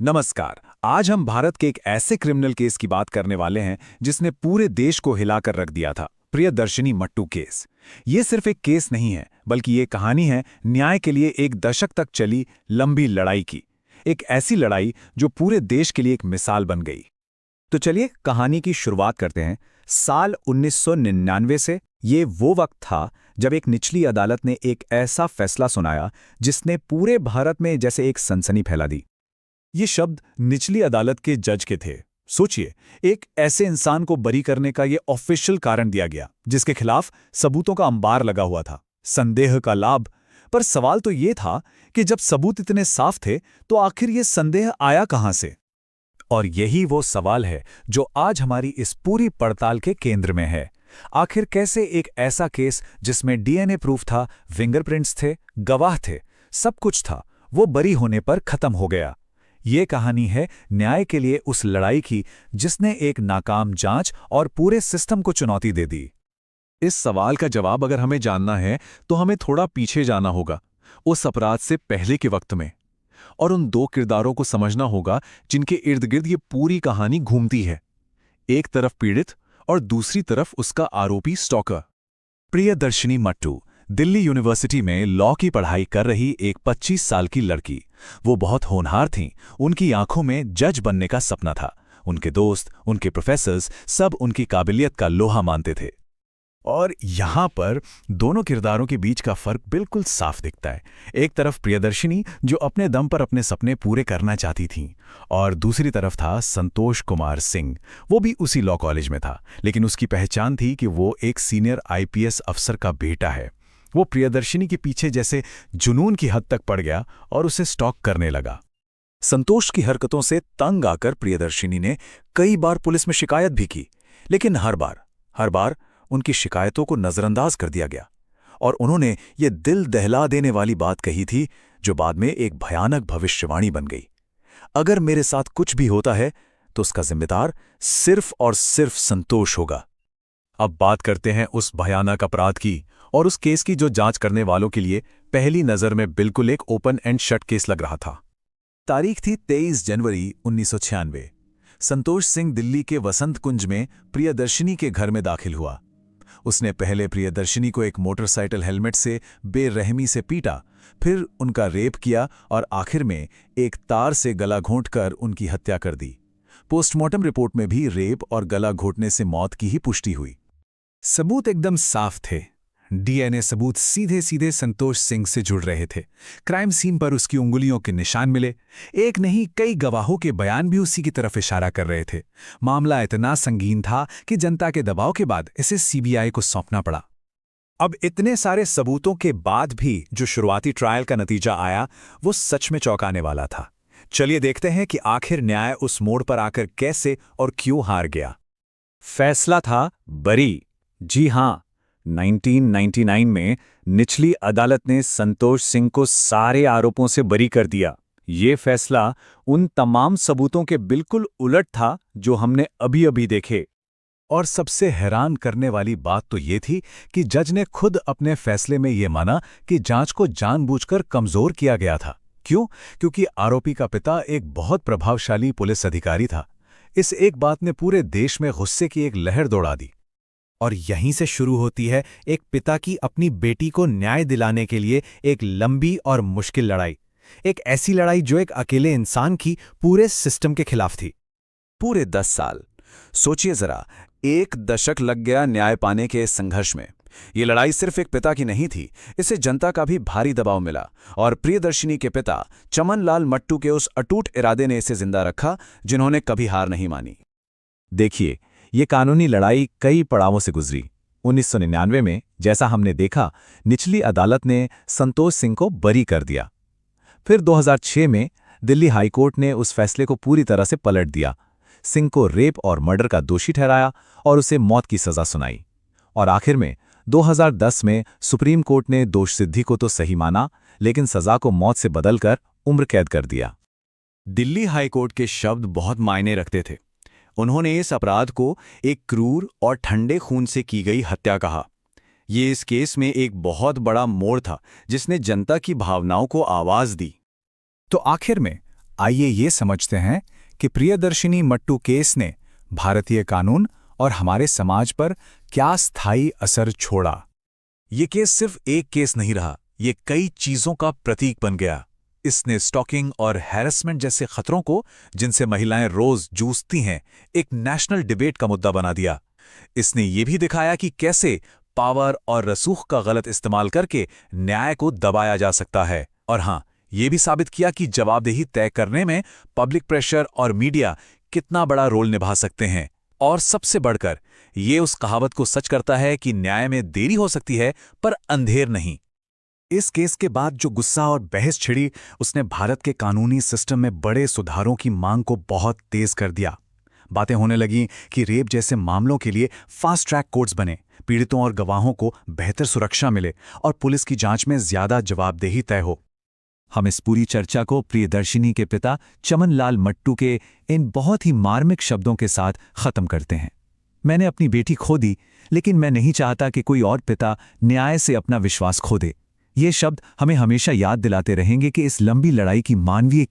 नमस्कार। आज हम भारत के एक ऐसे क्रिमिनल केस की बात करने वाले हैं जिसने पूरे देश को हिलाकर रख दिया था, प्रियदर्शिनी मट्टू केस। ये सिर्फ एक केस नहीं है, बल्कि ये कहानी है न्याय के लिए एक दशक तक चली लंबी लड़ाई की। एक ऐसी लड़ाई जो पूरे देश के लिए एक मिसाल बन गई। तो चलिए कहानी की शुरुआत करते हैं। साल 1999 से। ये वो वक्त था जब एक निचली अदालत ने एक ऐसा फैसला सुनाया जिसने पूरे भारत में जैसे एक सनसनी फैला दी। ये शब्द निचली अदालत के जज के थे। सोचिए, एक ऐसे इंसान को बरी करने का ये ऑफिशियल कारण दिया गया जिसके खिलाफ सबूतों का अंबार लगा हुआ था, संदेह का लाभ। पर सवाल तो ये था कि जब सबूत इतने साफ थे तो आखिर ये संदेह आया कहां से? और यही वो सवाल है जो आज हमारी इस पूरी पड़ताल के केंद्र में है। आखिर कैसे एक ऐसा केस जिसमें डीएनए प्रूफ था, फिंगरप्रिंट्स थे, गवाह थे, सब कुछ था, वो बरी होने पर खत्म हो गया। ये कहानी है न्याय के लिए उस लड़ाई की जिसने एक नाकाम जांच और पूरे सिस्टम को चुनौती दे दी। इस सवाल का जवाब अगर हमें जानना है तो हमें थोड़ा पीछे जाना होगा, उस अपराध से पहले के वक्त में, और उन दो किरदारों को समझना होगा जिनके इर्द गिर्द ये पूरी कहानी घूमती है। एक तरफ पीड़ित और दूसरी तरफ उसका आरोपी स्टॉकर। प्रियदर्शिनी मट्टू दिल्ली यूनिवर्सिटी में लॉ की पढ़ाई कर रही एक 25 साल की लड़की। वो बहुत होनहार थीं। उनकी आंखों में जज बनने का सपना था। उनके दोस्त, उनके प्रोफेसर्स सब उनकी काबिलियत का लोहा मानते थे। और यहाँ पर दोनों किरदारों के बीच का फर्क बिल्कुल साफ दिखता है। एक तरफ प्रियदर्शिनी जो अपने दम पर अपने सपने पूरे करना चाहती थीं, और दूसरी तरफ था संतोष कुमार सिंह। वो भी उसी लॉ कॉलेज में था, लेकिन उसकी पहचान थी कि वो एक सीनियर आईपीएस अफसर का बेटा है। वो प्रियदर्शिनी के पीछे जैसे जुनून की हद तक पड़ गया और उसे स्टॉक करने लगा। संतोष की हरकतों से तंग आकर प्रियदर्शिनी ने कई बार पुलिस में शिकायत भी की, लेकिन हर बार उनकी शिकायतों को नजरअंदाज कर दिया गया। और उन्होंने ये दिल दहला देने वाली बात कही थी जो बाद में एक भयानक भविष्यवाणी बन गई। अगर मेरे साथ कुछ भी होता है तो उसका जिम्मेदार सिर्फ और सिर्फ संतोष होगा। अब बात करते हैं उस भयानक अपराध की, और उस केस की जो जांच करने वालों के लिए पहली नज़र में बिल्कुल एक ओपन एंड शट केस लग रहा था। तारीख थी 23 जनवरी 1996। संतोष सिंह दिल्ली के वसंत कुंज में प्रियदर्शिनी के घर में दाखिल हुआ। उसने पहले प्रियदर्शिनी को एक मोटरसाइकिल हेलमेट से बेरहमी से पीटा, फिर उनका रेप किया और आखिर में एक तार से गला घोंटकर उनकी हत्या कर दी। पोस्टमार्टम रिपोर्ट में भी रेप और गला घोंटने से मौत की ही पुष्टि हुई। सबूत एकदम साफ थे। डीएनए सबूत सीधे सीधे संतोष सिंह से जुड़ रहे थे। क्राइम सीन पर उसकी उंगलियों के निशान मिले। एक नहीं, कई गवाहों के बयान भी उसी की तरफ इशारा कर रहे थे। मामला इतना संगीन था कि जनता के दबाव के बाद इसे सीबीआई को सौंपना पड़ा। अब इतने सारे सबूतों के बाद भी जो शुरुआती ट्रायल का नतीजा आया वो सच में चौंकाने वाला था। चलिए देखते हैं कि आखिर न्याय उस मोड़ पर आकर कैसे और क्यों हार गया। फैसला था बरी। जी हां, 1999 में निचली अदालत ने संतोष सिंह को सारे आरोपों से बरी कर दिया। ये फैसला उन तमाम सबूतों के बिल्कुल उलट था जो हमने अभी-अभी देखे। और सबसे हैरान करने वाली बात तो ये थी कि जज ने खुद अपने फैसले में ये माना कि जांच को जानबूझकर कमजोर किया गया था। क्यों? क्योंकि आरोपी का पिता एक बहुत प्रभावशाली पुलिस अधिकारी था। इस एक बात ने पूरे देश में गुस्से की एक लहर दौड़ा दी। और यहीं से शुरू होती है एक पिता की अपनी बेटी को न्याय दिलाने के लिए एक लंबी और मुश्किल लड़ाई। एक ऐसी लड़ाई जो एक अकेले इंसान की पूरे सिस्टम के खिलाफ थी। पूरे 10 साल। सोचिए जरा, एक दशक लग गया न्याय पाने के इस संघर्ष में। ये लड़ाई सिर्फ एक पिता की नहीं थी, इसे जनता का भी भारी दबाव मिला। और प्रियदर्शिनी के पिता चमनलाल मट्टू के उस अटूट इरादे ने इसे जिंदा रखा, जिन्होंने कभी हार नहीं मानी। देखिए, ये कानूनी लड़ाई कई पड़ावों से गुजरी। 1999 में, जैसा हमने देखा, निचली अदालत ने संतोष सिंह को बरी कर दिया। फिर 2006 में दिल्ली हाईकोर्ट ने उस फैसले को पूरी तरह से पलट दिया। सिंह को रेप और मर्डर का दोषी ठहराया और उसे मौत की सजा सुनाई। और आखिर में 2010 में सुप्रीम कोर्ट ने दोष सिद्धि को तो सही माना, लेकिन सजा को मौत से बदलकर उम्र कैद कर दिया। दिल्ली हाईकोर्ट के शब्द बहुत मायने रखते थे। उन्होंने इस अपराध को एक क्रूर और ठंडे खून से की गई हत्या कहा। ये इस केस में एक बहुत बड़ा मोड़ था जिसने जनता की भावनाओं को आवाज दी। तो आखिर में आइए ये समझते हैं कि प्रियदर्शिनी मट्टू केस ने भारतीय कानून और हमारे समाज पर क्या स्थायी असर छोड़ा। ये केस सिर्फ एक केस नहीं रहा, ये कई चीजों का प्रतीक बन गया। इसने स्टॉकिंग और हैरेसमेंट जैसे खतरों को, जिनसे महिलाएं रोज जूझती हैं, एक नेशनल डिबेट का मुद्दा बना दिया। इसने ये भी दिखाया कि कैसे पावर और रसूख का गलत इस्तेमाल करके न्याय को दबाया जा सकता है। और हां, ये भी साबित किया कि जवाबदेही तय करने में पब्लिक प्रेशर और मीडिया कितना बड़ा रोल निभा सकते हैं। और सबसे बढ़कर ये उस कहावत को सच करता है कि न्याय में देरी हो सकती है पर अंधेर नहीं। इस केस के बाद जो गुस्सा और बहस छिड़ी, उसने भारत के कानूनी सिस्टम में बड़े सुधारों की मांग को बहुत तेज कर दिया। बातें होने लगीं कि रेप जैसे मामलों के लिए फास्ट ट्रैक कोर्ट्स बने, पीड़ितों और गवाहों को बेहतर सुरक्षा मिले और पुलिस की जांच में ज्यादा जवाबदेही तय हो। हम इस पूरी चर्चा को प्रियदर्शिनी के पिता चमन लाल मट्टू के इन बहुत ही मार्मिक शब्दों के साथ खत्म करते हैं। मैंने अपनी बेटी खो दी, लेकिन मैं नहीं चाहता कि कोई और पिता न्याय से अपना विश्वास खो दे। ये शब्द हमें हमेशा याद दिलाते रहेंगे कि इस लंबी लड़ाई की मानवीय